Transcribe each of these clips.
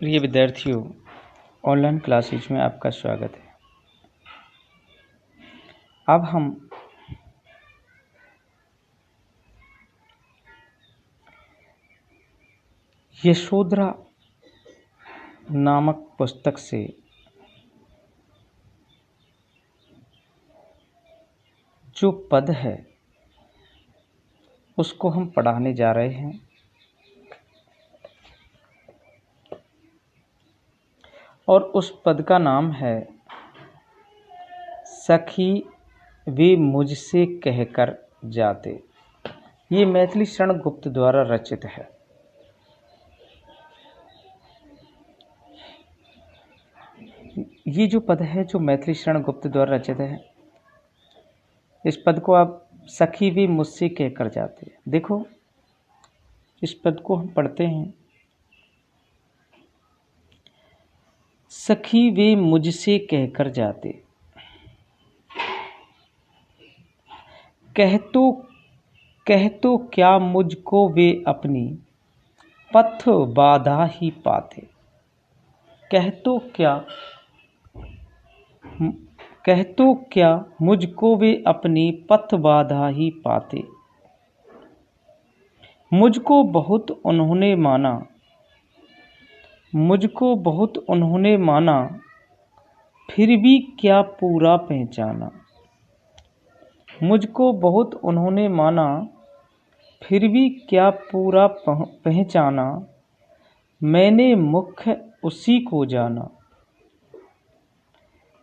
प्रिय विद्यार्थियों, online classes में आपका स्वागत है। अब हम यशोधरा नामक पुस्तक से जो पद है उसको हम पढ़ाने जा रहे हैं। और उस पद का नाम है सखी वे मुझसे कहकर जाते। ये मैथिली शरण गुप्त द्वारा रचित है। ये जो पद है जो मैथिली शरण गुप्त द्वारा रचित है, इस पद को आप सखी वे मुझसे कहकर जाते। देखो, इस पद को हम पढ़ते हैं। सखी वे मुझसे कहकर जाते, कह तो क्या मुझको वे अपनी पथ बाधा ही पाते। कह तो क्या मुझको वे अपनी पथ बाधा ही पाते। मुझको बहुत उन्होंने माना, फिर भी क्या पूरा पहचाना। मुझको बहुत उन्होंने माना, फिर भी क्या पूरा पहचाना। मैंने मुख्य उसी को जाना,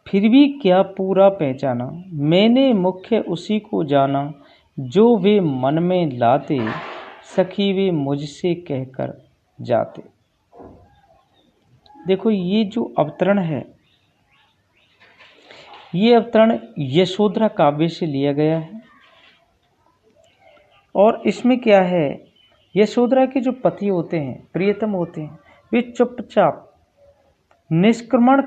फिर भी क्या पूरा पहचाना। मैंने मुख्य उसी को जाना, जो वे मन में लाते। सखी वे मुझसे कहकर जाते। देखो, ये जो अवतरण है, ये अवतरण यशोधरा काव्य से लिया गया है। और इसमें क्या है, यशोधरा के जो पति होते हैं, प्रियतम होते हैं, वे चुपचाप निष्क्रमण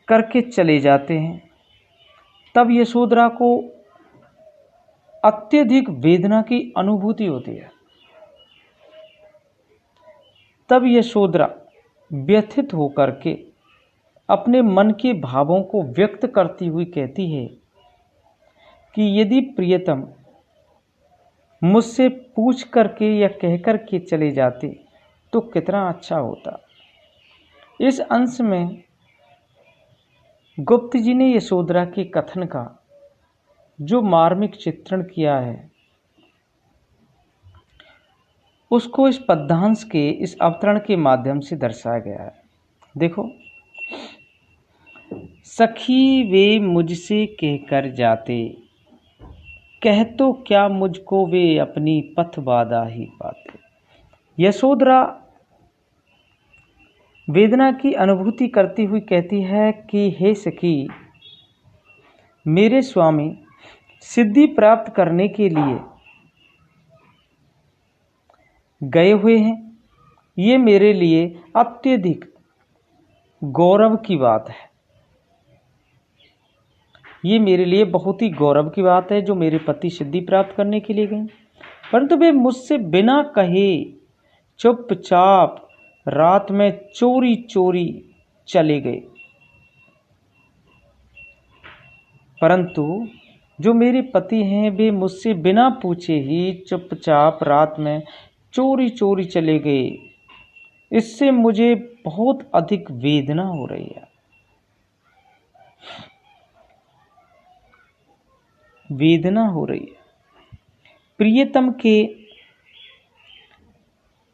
करके चले जाते हैं। तब यशोधरा को अत्यधिक वेदना की अनुभूति होती है। तब यशोधरा व्यथित होकर के अपने मन के भावों को व्यक्त करती हुई कहती है कि यदि प्रियतम मुझसे पूछ करके या कह करके चले जाते तो कितना अच्छा होता। इस अंश में गुप्त जी ने यशोधरा के कथन का जो मार्मिक चित्रण किया है, उसको इस पद्यांश के इस अवतरण के माध्यम से दर्शाया गया है। देखो, सखी वे मुझसे कहकर जाते, कह तो क्या मुझको वे अपनी पथ बाधा ही पाते। यशोधरा वेदना की अनुभूति करती हुई कहती है कि हे सखी, मेरे स्वामी सिद्धि प्राप्त करने के लिए गए हुए हैं। ये मेरे लिए अत्यधिक गौरव की बात है। ये मेरे लिए बहुत ही गौरव की बात है जो मेरे पति सिद्धि प्राप्त करने के लिए गए, परंतु वे मुझसे बिना कहे चुपचाप रात में चोरी चोरी चले गए। परंतु जो मेरे पति हैं, वे मुझसे बिना पूछे ही चुपचाप रात में चोरी चोरी चले गए। इससे मुझे बहुत अधिक वेदना हो रही है। वेदना हो रही है। प्रियतम के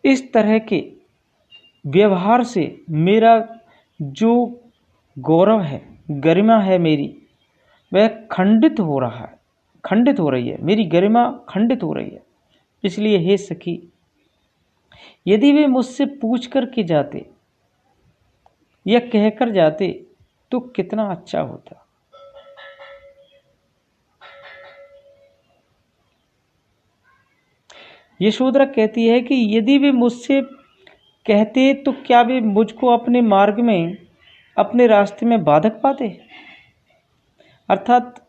इस तरह के व्यवहार से मेरा जो गौरव है, गरिमा है मेरी, वह खंडित हो रही है। मेरी गरिमा खंडित हो रही है। इसलिए हे सखी, यदि वे मुझसे पूछ कर के जाते या कहकर जाते तो कितना अच्छा होता। यशोधरा कहती है कि यदि वे मुझसे कहते तो क्या वे मुझको अपने मार्ग में, अपने रास्ते में बाधक पाते। अर्थात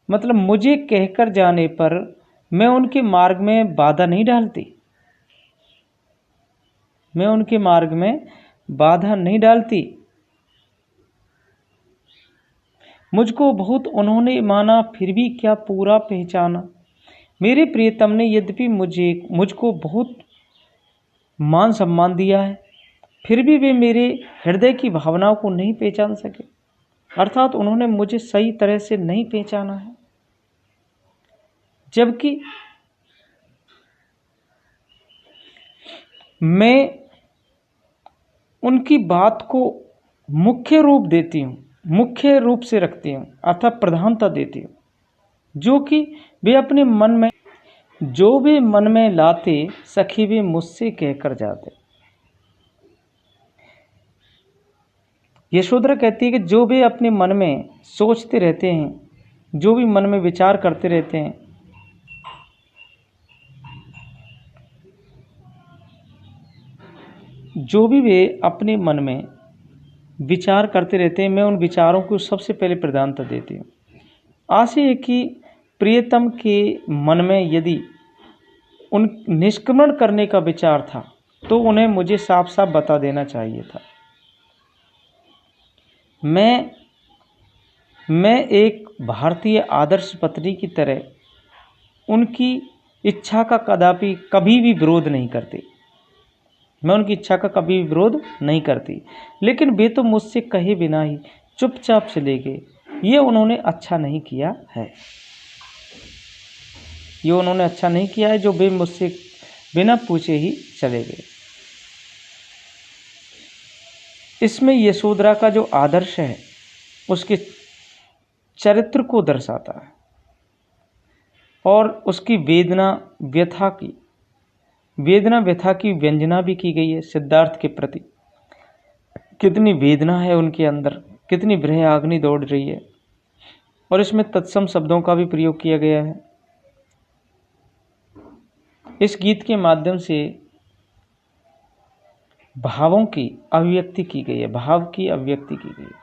मतलब मुझे कहकर जाने पर मैं उनके मार्ग में बाधा नहीं डालती। मैं उनके मार्ग में बाधा नहीं डालती। मुझको बहुत उन्होंने माना, फिर भी क्या पूरा पहचाना। मेरे प्रियतम ने यद्यपि मुझको बहुत मान सम्मान दिया है, फिर भी वे मेरे हृदय की भावनाओं को नहीं पहचान सके। अर्थात उन्होंने मुझे सही तरह से नहीं पहचाना है, जबकि मैं उनकी बात को मुख्य रूप देती हूँ, मुख्य रूप से रखती हूँ, अर्थात प्रधानता देती हूँ, जो कि वे अपने मन में जो वे मन में लाते, सखी वे मुझसे कहकर जाते। यशोधरा कहती है कि जो वे अपने मन में सोचते रहते हैं, जो भी मन में विचार करते रहते हैं, जो भी वे अपने मन में विचार करते रहते हैं, मैं उन विचारों को सबसे पहले प्रधानता देती हूँ। आशय है कि प्रियतम के मन में यदि उन निष्क्रमण करने का विचार था तो उन्हें मुझे साफ साफ बता देना चाहिए था। मैं एक भारतीय आदर्श पत्नी की तरह उनकी इच्छा का कभी भी विरोध नहीं करती। मैं उनकी इच्छा का कभी भी विरोध नहीं करती, लेकिन वे तो मुझसे कहे बिना ही चुपचाप चले गए। ये उन्होंने अच्छा नहीं किया है, ये उन्होंने अच्छा नहीं किया है जो वे मुझसे बिना पूछे ही चले गए। इसमें यशोधरा का जो आदर्श है उसके चरित्र को दर्शाता है और उसकी वेदना व्यथा की व्यंजना भी की गई है। सिद्धार्थ के प्रति कितनी वेदना है उनके अंदर, कितनी विरह अग्नि दौड़ रही है, और इसमें तत्सम शब्दों का भी प्रयोग किया गया है। इस गीत के माध्यम से भावों की अभिव्यक्ति की गई है, भाव की अभिव्यक्ति की गई है।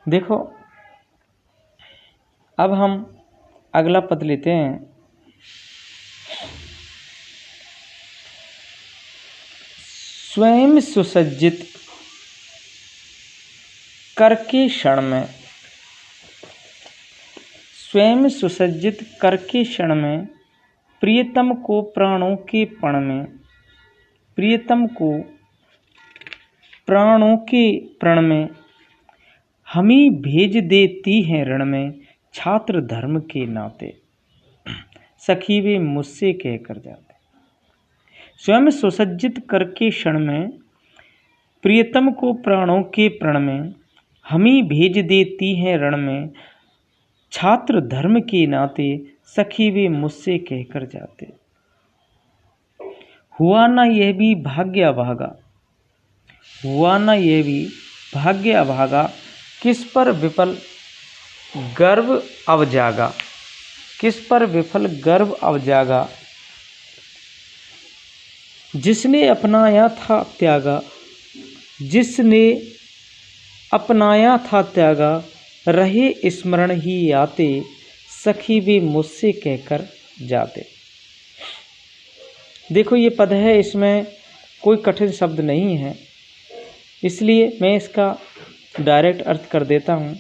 देखो, अब हम अगला पद लेते हैं। स्वयं सुसज्जित करके क्षण में, स्वयं सुसज्जित करके क्षण में, प्रियतम को प्राणों के पण में, प्रियतम को प्राणों के प्रण में, हमी भेज देती हैं रण में, छात्र धर्म के नाते, सखी वे मुझसे कहकर जाते। स्वयं सुसज्जित करके क्षण में, प्रियतम को प्राणों के प्रण में, हमी भेज देती हैं रण में, छात्र धर्म के नाते, सखी वे मुझसे कहकर जाते। हुआ ना यह भी भाग्य अभागा, हुआ ना यह भी भाग्य अभागा, किस पर विफल गर्व अब जागा, किस पर विफल गर्व अब जागा, जिसने अपनाया था त्यागा, जिसने अपनाया था त्यागा, रहे स्मरण ही आते, सखी वे मुझसे कहकर जाते। देखो, ये पद है, इसमें कोई कठिन शब्द नहीं है, इसलिए मैं इसका डायरेक्ट अर्थ कर देता हूँ।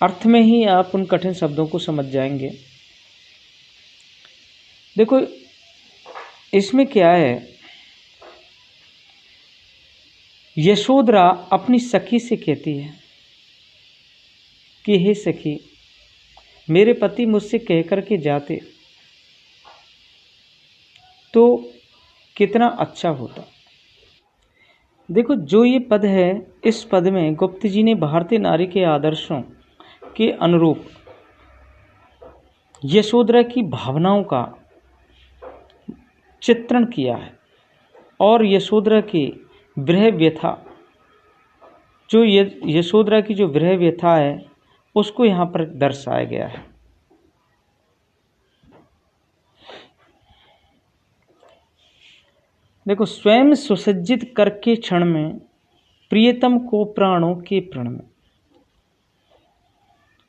अर्थ में ही आप उन कठिन शब्दों को समझ जाएंगे। देखो, इसमें क्या है, यशोधरा अपनी सखी से कहती है कि हे सखी, मेरे पति मुझसे कह कर के जाते तो कितना अच्छा होता। देखो, जो ये पद है, इस पद में गुप्त जी ने भारतीय नारी के आदर्शों के अनुरूप यशोधरा की भावनाओं का चित्रण किया है और यशोधरा की विरह व्यथा, जो यशोधरा की जो विरह व्यथा है उसको यहाँ पर दर्शाया गया है। देखो, स्वयं सुसज्जित करके क्षण में, प्रियतम को प्राणों के प्रण में।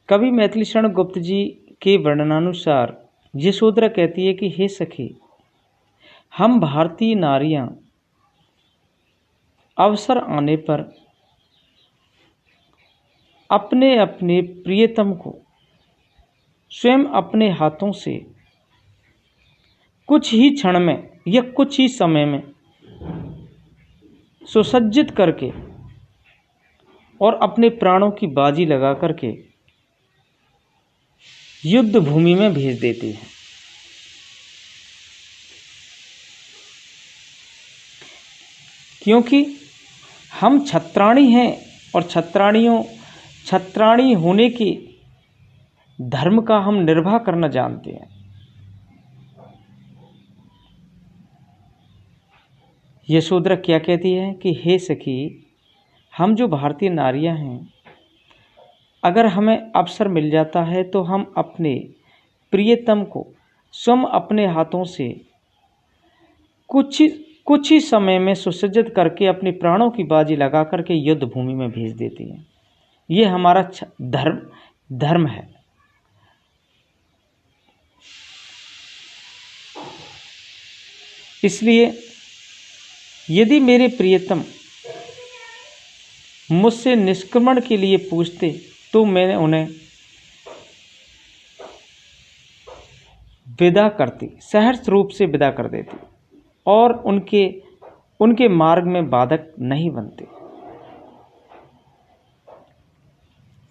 कवि मैथिली शरण गुप्त जी के वर्णनानुसार यशोधरा कहती है कि हे सखी, हम भारतीय नारियां अवसर आने पर अपने अपने प्रियतम को स्वयं अपने हाथों से कुछ ही क्षण में या कुछ ही समय में सुसज्जित करके और अपने प्राणों की बाजी लगा करके युद्ध भूमि में भेज देती हैं। क्योंकि हम छत्राणी हैं और छत्राणी होने के धर्म का हम निर्वाह करना जानते हैं। यशोधरा क्या कहती है कि हे सखी, हम जो भारतीय नारियां हैं, अगर हमें अवसर मिल जाता है तो हम अपने प्रियतम को स्वयं अपने हाथों से कुछ ही समय में सुसज्जित करके अपने प्राणों की बाजी लगा करके युद्ध भूमि में भेज देती हैं। ये हमारा धर्म है। इसलिए यदि मेरे प्रियतम मुझसे निष्क्रमण के लिए पूछते तो मैं उन्हें विदा करती, सहर्ष रूप से विदा कर देती और उनके मार्ग में बाधक नहीं बनते,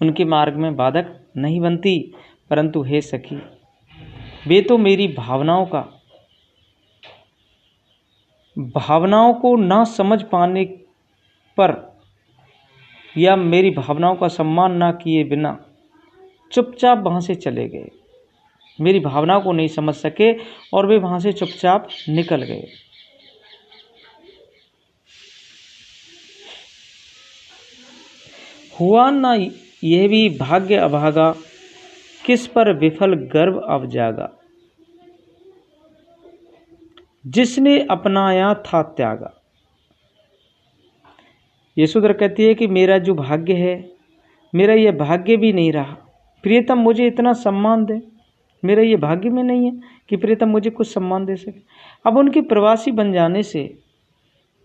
उनके मार्ग में बाधक नहीं बनती। परंतु हे सखी, वे तो मेरी भावनाओं को ना समझ पाने पर या मेरी भावनाओं का सम्मान ना किए बिना चुपचाप वहाँ से चले गए। मेरी भावनाओं को नहीं समझ सके और वे वहाँ से चुपचाप निकल गए। हुआ ना यह भी भाग्य अभागा, किस पर विफल गर्व अब जागा। जिसने अपनाया था त्यागा। यशोधरा कहती है कि मेरा जो भाग्य है, मेरा यह भाग्य भी नहीं रहा प्रियतम मुझे इतना सम्मान दे। मेरा ये भाग्य में नहीं है कि प्रियतम मुझे कुछ सम्मान दे सके। अब उनके प्रवासी बन जाने से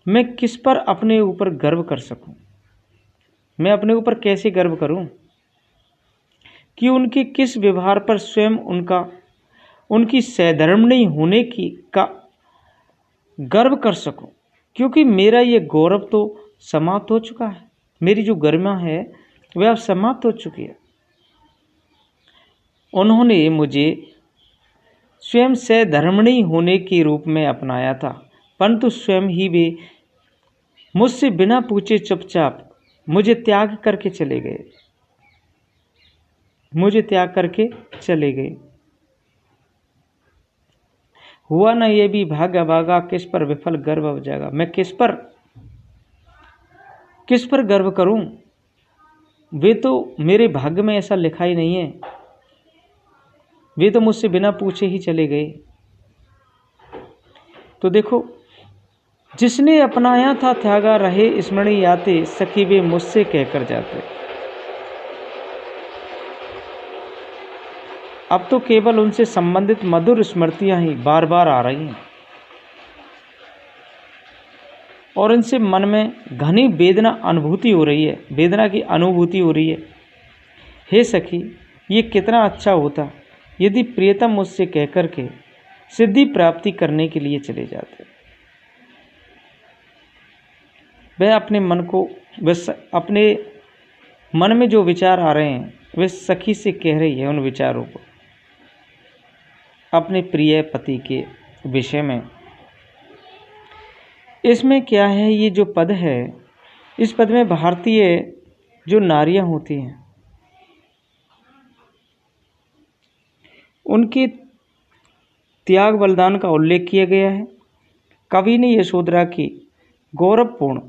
मैं किस पर अपने ऊपर गर्व कर सकूं? मैं अपने ऊपर कैसे गर्व करूं कि उनके किस व्यवहार पर स्वयं उनकी सधर्मिणी होने का गर्व कर सकूं? क्योंकि मेरा ये गौरव तो समाप्त हो चुका है। मेरी जो गरिमा है वह अब समाप्त हो चुकी है। उन्होंने मुझे स्वयं सधर्मिणी होने के रूप में अपनाया था, परंतु स्वयं ही वे मुझसे बिना पूछे चुपचाप मुझे त्याग करके चले गए। हुआ ना ये भी भाग्य अभागा, किस पर विफल गर्व अब जागा। मैं किस पर गर्व करूं? वे तो मेरे भाग्य में ऐसा लिखा ही नहीं है। वे तो मुझसे बिना पूछे ही चले गए। तो देखो, जिसने अपनाया था त्यागा, रहे स्मृति याते, सखी वे मुझसे कहकर जाते। अब तो केवल उनसे संबंधित मधुर स्मृतियां ही बार बार आ रही हैं और इनसे मन में घनी वेदना की अनुभूति हो रही है। हे सखी, ये कितना अच्छा होता यदि प्रियतम मुझसे कहकर के सिद्धि प्राप्ति करने के लिए चले जाते। वह अपने मन में जो विचार आ रहे हैं वे सखी से कह रही है उन विचारों को अपने प्रिय पति के विषय में। इसमें क्या है, ये जो पद है, इस पद में भारतीय जो नारियां होती हैं उनके त्याग बलिदान का उल्लेख किया गया है। कवि ने यशोधरा की गौरवपूर्ण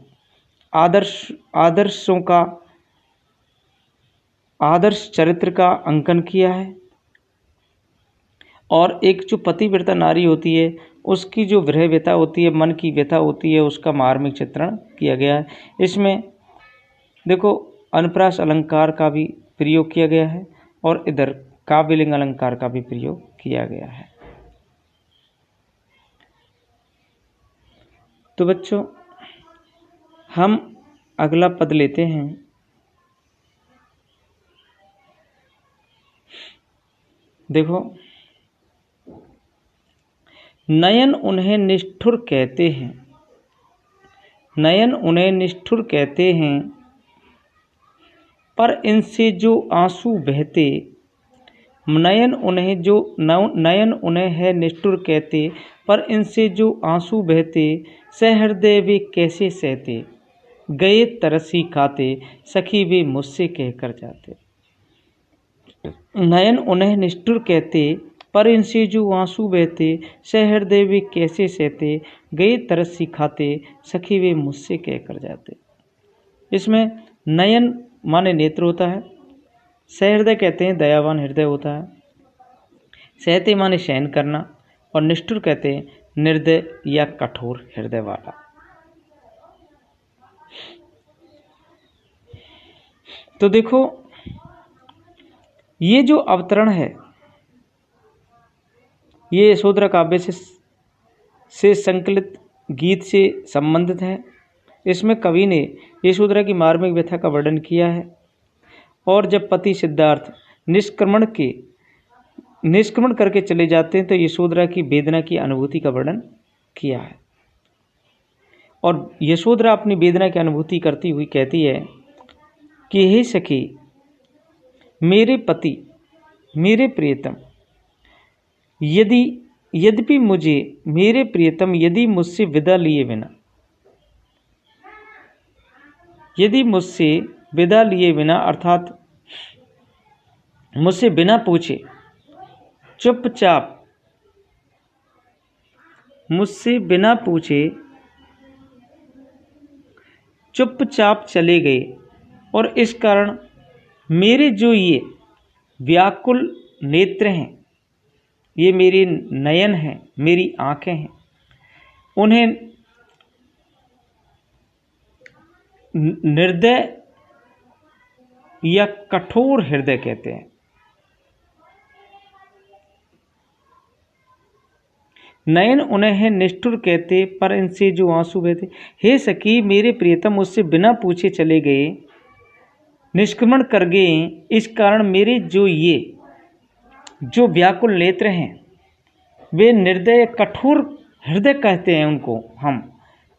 आदर्श चरित्र का अंकन किया है और एक जो पतिव्रता नारी होती है उसकी जो विरह व्यथा होती है, मन की व्यथा होती है, उसका मार्मिक चित्रण किया गया है। इसमें देखो, अनुप्रास अलंकार का भी प्रयोग किया गया है और इधर काव्यलिंग अलंकार का भी प्रयोग किया गया है। तो बच्चों हम अगला पद लेते हैं। देखो, नयन उन्हें निष्ठुर कहते हैं, नयन उन्हें निष्ठुर कहते हैं, पर इनसे जो आंसू बहते, नयन उन्हें है निष्ठुर कहते, पर इनसे जो आंसू बहते, सहृदय वे कैसे सहते, गए तरसी खाते, सखी वे मुझसे कहकर जाते। नयन उन्हें निष्ठुर कहते, पर इनसे जो आंसू बहते, सहृदय वे कैसे सहते, गए तरसी खाते, सखी वे मुझसे कहकर जाते। इसमें नयन माने नेत्र होता है, सहृदय कहते हैं दयावान हृदय होता है, सहते माने सहन करना, और निष्ठुर कहते हैं निर्दय या कठोर हृदय वाला। तो देखो, ये जो अवतरण है ये यशोधरा काव्य से संकलित गीत से संबंधित है। इसमें कवि ने यशोधरा की मार्मिक व्यथा का वर्णन किया है, और जब पति सिद्धार्थ निष्क्रमण करके चले जाते हैं तो यशोधरा की वेदना की अनुभूति का वर्णन किया है। और यशोधरा अपनी वेदना की अनुभूति करती हुई कहती है कि हे सखी, मेरे पति, मेरे प्रियतम, यद्यपि मुझे मेरे प्रियतम यदि मुझसे विदा लिए बिना, यदि मुझसे विदा लिए बिना अर्थात मुझसे बिना पूछे चुपचाप, मुझसे बिना पूछे चुपचाप चले गए, और इस कारण मेरे जो ये व्याकुल नेत्र हैं, ये मेरी नयन हैं, मेरी आंखें हैं, उन्हें निर्दय या कठोर हृदय कहते हैं। नयन उन्हें निष्ठुर कहते, पर इनसे जो आंसू बहते। हे सखी, मेरे प्रियतम मुझसे बिना पूछे चले गए, निष्क्रमण कर गए, इस कारण मेरे जो व्याकुल नेत्र हैं वे निर्दय कठोर हृदय कहते हैं उनको हम।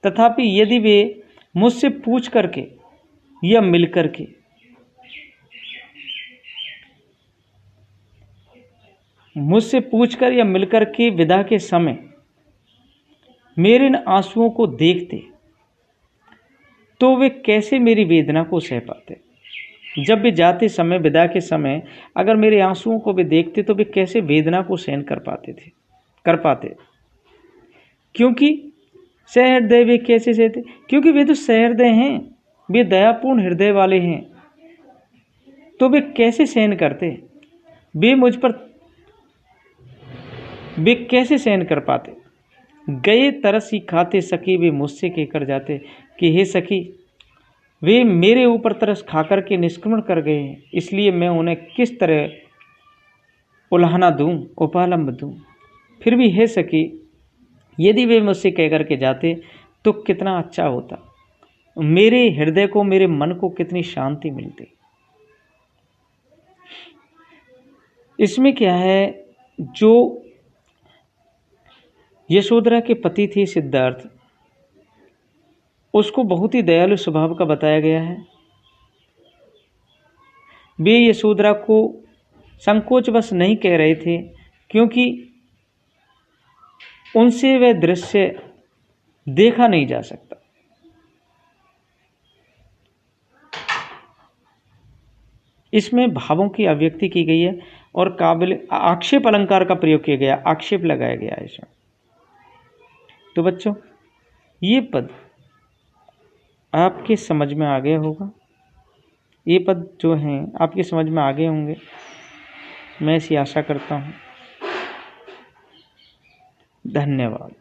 तथापि यदि वे मुझसे पूछ करके या मिल करके मुझसे पूछकर या मिलकर के विदा के समय मेरे इन आंसुओं को देखते तो वे कैसे मेरी वेदना को सह पाते। जब वे जाते समय, विदा के समय अगर मेरे आंसुओं को वे देखते तो वे कैसे वेदना को सहन कर पाते। क्योंकि सहृदय वे कैसे सहते, क्योंकि वे तो सहृदय हैं, वे दयापूर्ण हृदय वाले हैं, तो वे कैसे सहन करते, वे कैसे सहन कर पाते। गए तरस ही खाते, सखी वे मुझसे कहकर जाते कि हे सखी, वे मेरे ऊपर तरस खाकर के निष्क्रमण कर गए हैं, इसलिए मैं उन्हें किस तरह उल्हाना दूं, उपालंब दूं। फिर भी हे सखी, यदि वे मुझसे कह करके जाते तो कितना अच्छा होता, मेरे हृदय को, मेरे मन को कितनी शांति मिलती। इसमें क्या है, जो यशोधरा के पति थे सिद्धार्थ, उसको बहुत ही दयालु स्वभाव का बताया गया है। वे यशोधरा को संकोचवश नहीं कह रहे थे, क्योंकि उनसे वह दृश्य देखा नहीं जा सकता। इसमें भावों की अभिव्यक्ति की गई है और काबिल आक्षेप अलंकार का प्रयोग किया गया, आक्षेप लगाया गया है इसमें। तो बच्चों, ये पद आपके समझ में आ गया होगा, ये पद जो हैं आपकी समझ में आ गए होंगे, मैं ऐसी आशा करता हूँ। धन्यवाद।